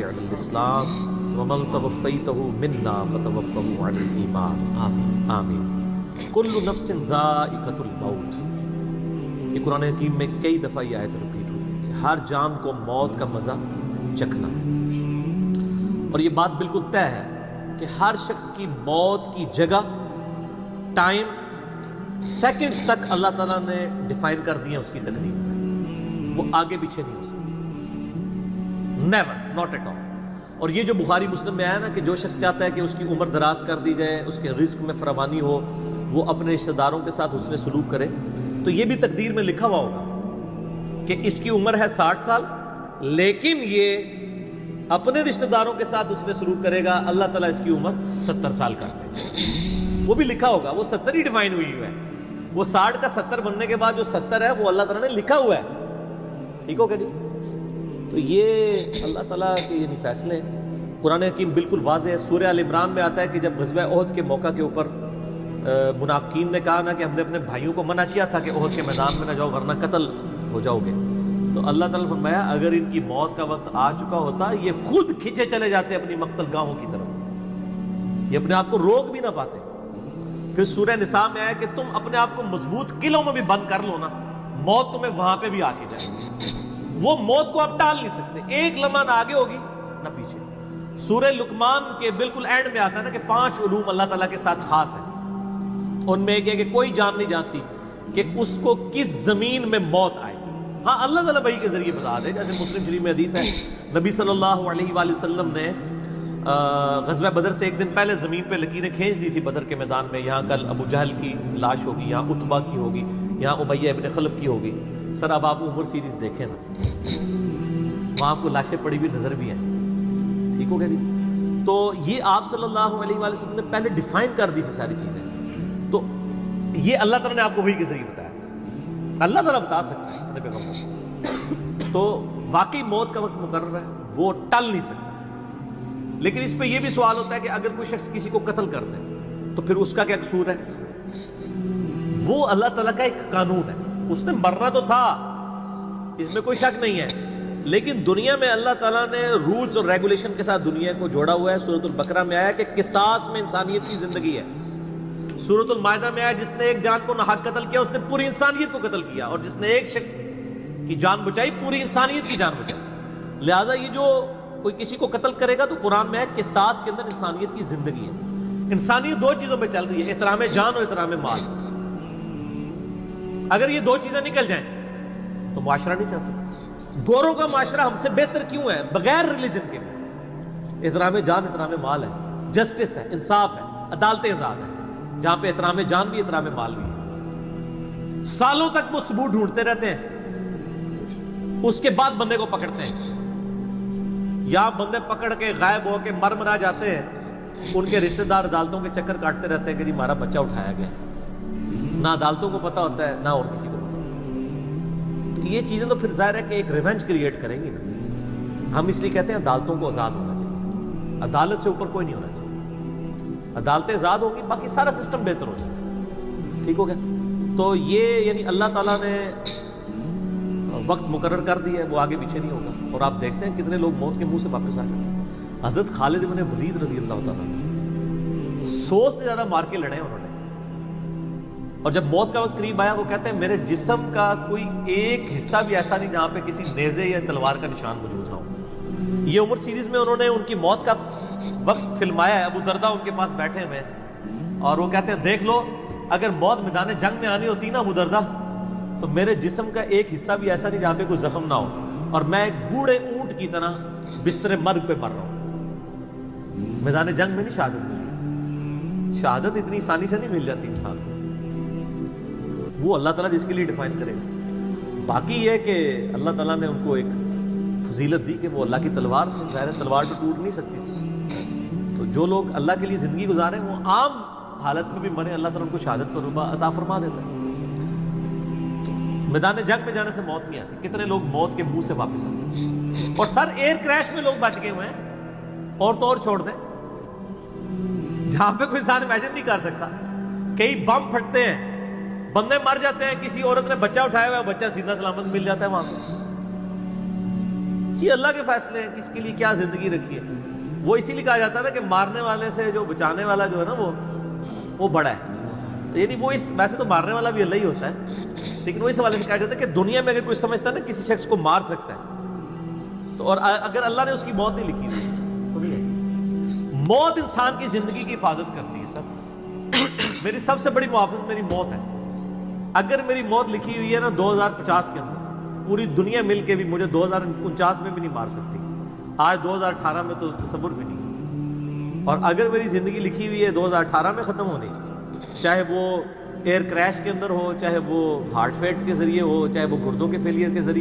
علی الاسلام ومن توفیتہ منا فتوفہ علی الایمان آمین آمین۔ کل نفس ذائقۃ الموت، یہ قرآن حکیم میں کئی دفعہ یہ آیت ریپیٹ ہوئی ہے کہ ہر جان کو موت کا مزہ چکھنا ہے، اور یہ بات بالکل طے ہے کہ ہر شخص کی موت کی جگہ، ٹائم، سیکنڈز تک اللہ تعالیٰ نے ڈیفائن کر دیا اس کی تقدیر میں، وہ آگے پیچھے نہیں ہو سکتی، نیور، ناٹ ایٹ آل۔ اور یہ جو بخاری مسلم میں آیا نا کہ جو شخص چاہتا ہے کہ اس کی عمر دراز کر دی جائے، اس کے رزق میں فراوانی ہو، وہ اپنے رشتہ داروں کے ساتھ حسن سلوک کرے، تو یہ بھی تقدیر میں لکھا ہوا ہوگا کہ اس کی عمر ہے 60 سال، لیکن یہ اپنے رشتہ داروں کے ساتھ حسن سلوک کرے گا، اللہ تعالیٰ اس کی عمر 70 سال کر دے گا، وہ بھی لکھا ہوگا، وہ 70 ہی ڈیفائن ہوئی ہے، وہ 60 کا 70 بننے کے بعد جو 70 ہے وہ اللہ تعالیٰ نے لکھا ہوا ہے، ٹھیک ہو گیا جی؟ تو یہ اللہ تعالیٰ کے یعنی فیصلے قرآن حکیم بالکل واضح ہے۔ سورہ آل عمران میں آتا ہے کہ جب غزوہ احد کے موقع کے اوپر منافقین نے کہا نا کہ ہم نے اپنے بھائیوں کو منع کیا تھا کہ احد کے میدان میں نہ جاؤ ورنہ قتل ہو جاؤ گے، تو اللہ تعالیٰ نے فرمایا اگر ان کی موت کا وقت آ چکا ہوتا یہ خود کھینچے چلے جاتے اپنی مقتل گاہوں کی طرف، یہ اپنے آپ کو روک بھی نہ پاتے۔ پھر سورہ نساء میں آیا کہ تم اپنے آپ کو مضبوط قلعوں میں بھی بند کر لو نا، موت تمہیں وہاں پہ بھی آ کے جائے گی، وہ موت کو آپ ٹال نہیں سکتے، ایک لمحہ نہ آگے ہوگی نہ پیچھے۔ سورہ لقمان کے بالکل اینڈ میں آتا ہے نا کہ 5 علوم اللہ تعالیٰ کے ساتھ خاص ہیں، ان میں ایک ہے کہ کوئی جان نہیں جانتی کہ اس کو کس زمین میں موت آئے گی، ہاں اللہ تعالیٰ وحی کے ذریعے بتا دے، جیسے مسلم شریف میں حدیث ہے نبی صلی اللہ علیہ وآلہ وسلم نے غزوہ بدر سے ایک دن پہلے زمین پہ لکیریں کھینچ دی تھی بدر کے میدان میں، یہاں کل ابو جہل کی لاش ہوگی، یہاں عتبہ کی ہوگی، یہاں امیہ ابن خلف کی ہوگی۔ سر اب آپ عمر سیریز دیکھیں نا، وہاں آپ کو لاشیں پڑی ہوئی نظر بھی ہیں، ٹھیک ہو گیا جی؟ تو یہ آپ صلی اللہ علیہ وآلہ وسلم نے پہلے ڈیفائن کر دی تھی ساری چیزیں، تو یہ اللہ تعالیٰ نے آپ کو وحی کے ذریعے بتایا تھا، اللہ تعالیٰ بتا سکتا ہے اپنے پیغمبر کو، تو واقعی موت کا وقت مقرر ہے، وہ ٹل نہیں سکتا۔ لیکن اس پہ یہ بھی سوال ہوتا ہے کہ اگر کوئی شخص کسی کو قتل کر دے تو پھر اس کا کیا قصور ہے؟ وہ اللہ تعالیٰ کا ایک قانون ہے، اس نے مرنا تو تھا، اس میں کوئی شک نہیں ہے، لیکن دنیا میں اللہ تعالیٰ نے رولز اور ریگولیشن کے ساتھ دنیا کو جوڑا ہوا ہے۔ سورۃ البقرہ میں آیا کہ قصاص میں انسانیت کی زندگی ہے، سورۃ المائدہ میں آیا جس نے ایک جان کو ناحق قتل کیا اس نے پوری انسانیت کو قتل کیا، اور جس نے ایک شخص کی جان بچائی پوری انسانیت کی جان بچائی۔ لہٰذا یہ جو کوئی کسی کو قتل کرے گا تو قرآن میں ہے قصاص کے اندر انسانیت کی زندگی ہے۔ انسانیت 2 چیزوں پہ چل رہی ہے، احترام جان اور احترام مال۔ اگر یہ 2 چیزیں نکل جائیں تو معاشرہ نہیں چل سکتا۔ گوروں کا معاشرہ ہم سے بہتر کیوں ہے بغیر ریلیجن کے؟ احترام جان احترام مال ہے، جسٹس ہے، انصاف ہے، عدالتیں آزاد ہیں، جہاں پہ احترام جان بھی احترام مال بھی ہے۔ سالوں تک وہ ثبوت ڈھونڈتے رہتے ہیں، اس کے بعد بندے کو پکڑتے ہیں، یا بندے پکڑ کے غائب ہو کے مرا جاتے ہیں، ان کے رشتہ دار عدالتوں کے چکر کاٹتے رہتے ہیں کہ جی ہمارا بچہ اٹھایا گیا، نہ عدالتوں کو پتہ ہوتا ہے نہ اور کسی کو پتہ ہوتا ہے۔ تو یہ چیزیں تو پھر ظاہر ہے کہ ایک ریونج کریٹ کریں گی نا۔ ہم اس لیے کہتے ہیں عدالتوں کو آزاد ہونا چاہیے، عدالت سے اوپر کوئی نہیں ہونا چاہیے، عدالتیں آزاد ہوگی باقی سارا سسٹم بہتر ہو جائے، ٹھیک ہو گیا؟ تو یہ یعنی اللہ تعالیٰ نے وقت مقرر کر دیا ہے، وہ آگے پیچھے نہیں ہوگا۔ اور آپ دیکھتے ہیں کتنے لوگ موت کے منہ سے واپس آ جاتے ہیں۔ حضرت خالد بن ولید رضی اللہ تعالیٰ 100 سے زیادہ مار کے لڑے انہوں نے، اور جب موت کا وقت قریب آیا وہ کہتے ہیں میرے جسم کا کوئی ایک حصہ بھی ایسا نہیں جہاں پہ کسی نیزے یا تلوار کا نشان موجود نہ ہو۔ یہ عمر سیریز میں انہوں نے ان کی موت کا وقت فلمایا ہے، ابو دردہ ان کے پاس بیٹھے ہوئے ہیں، اور وہ کہتے ہیں دیکھ لو اگر موت میدان جنگ میں آنی ہوتی نا ابو دردہ تو میرے جسم کا ایک حصہ بھی ایسا نہیں جہاں پہ کوئی زخم نہ ہو، اور میں ایک بوڑھے اونٹ کی طرح بستر مرگ پہ مر رہا ہوں۔ میدان جنگ میں نہیں شہادت ملی، شہادت اتنی آسانی سے نہیں مل جاتی انسان کو، وہ اللہ تعالیٰ جس کے لیے ڈیفائن کرے گا۔ باقی یہ کہ اللہ تعالیٰ نے ان کو ایک فضیلت دی کہ وہ اللہ کی تلوار تھی، ظاہر تلوار تو ٹوٹ نہیں سکتی تھی، تو جو لوگ اللہ کے لیے زندگی گزارے وہ عام حالت میں بھی مرے اللہ تعالیٰ ان کو شہادت کا رتبہ عطا فرما دیتا ہے۔ میدان جنگ میں جانے سے موت نہیں آتی، کتنے لوگ موت کے منہ سے واپس آتے ہیں، اور سر ایئر کریش میں لوگ بچ گئے ہوئے ہیں، اور تو اور چھوڑ دیں جہاں پہ کوئی انسان امیجن نہیں کر سکتا، کئی بم پھٹتے ہیں، بندے مر جاتے ہیں، کسی عورت نے بچہ اٹھایا ہوا ہے، بچہ سیدھا سلامت مل جاتا ہے وہاں سے، یہ اللہ کے فیصلے ہیں کس کے لیے کیا زندگی رکھی ہے. وہ اسی لیے کہا جاتا ہے نا کہ مارنے والے سے جو بچانے والا جو ہے نا وہ بڑا ہے. یعنی وہ ویسے تو مارنے والا بھی اللہ ہی ہوتا ہے، لیکن وہ اس حوالے سے کہا جاتا ہے کہ دنیا میں اگر کوئی سمجھتا ہے نا کسی شخص کو مار سکتا ہے تو، اور اگر اللہ نے اس کی موت نہیں لکھی ہوئی تو نہیں ہے. موت انسان کی زندگی کی حفاظت کرتی ہے. سب میری سب سے بڑی محافظ میری موت ہے. اگر میری موت لکھی ہوئی ہے نا 2050 کے اندر، پوری دنیا مل کے بھی مجھے 2049 میں بھی نہیں مار سکتی. آج 2018 میں تو تصور بھی نہیں. اور اگر میری زندگی لکھی ہوئی ہے 2018 میں ختم ہونی، چاہے وہ ایئر کریش کے اندر ہو، چاہے وہ ہارٹ فیٹ کے ذریعے ہو، چاہے وہ گردوں کے فیلئر کے ذریعے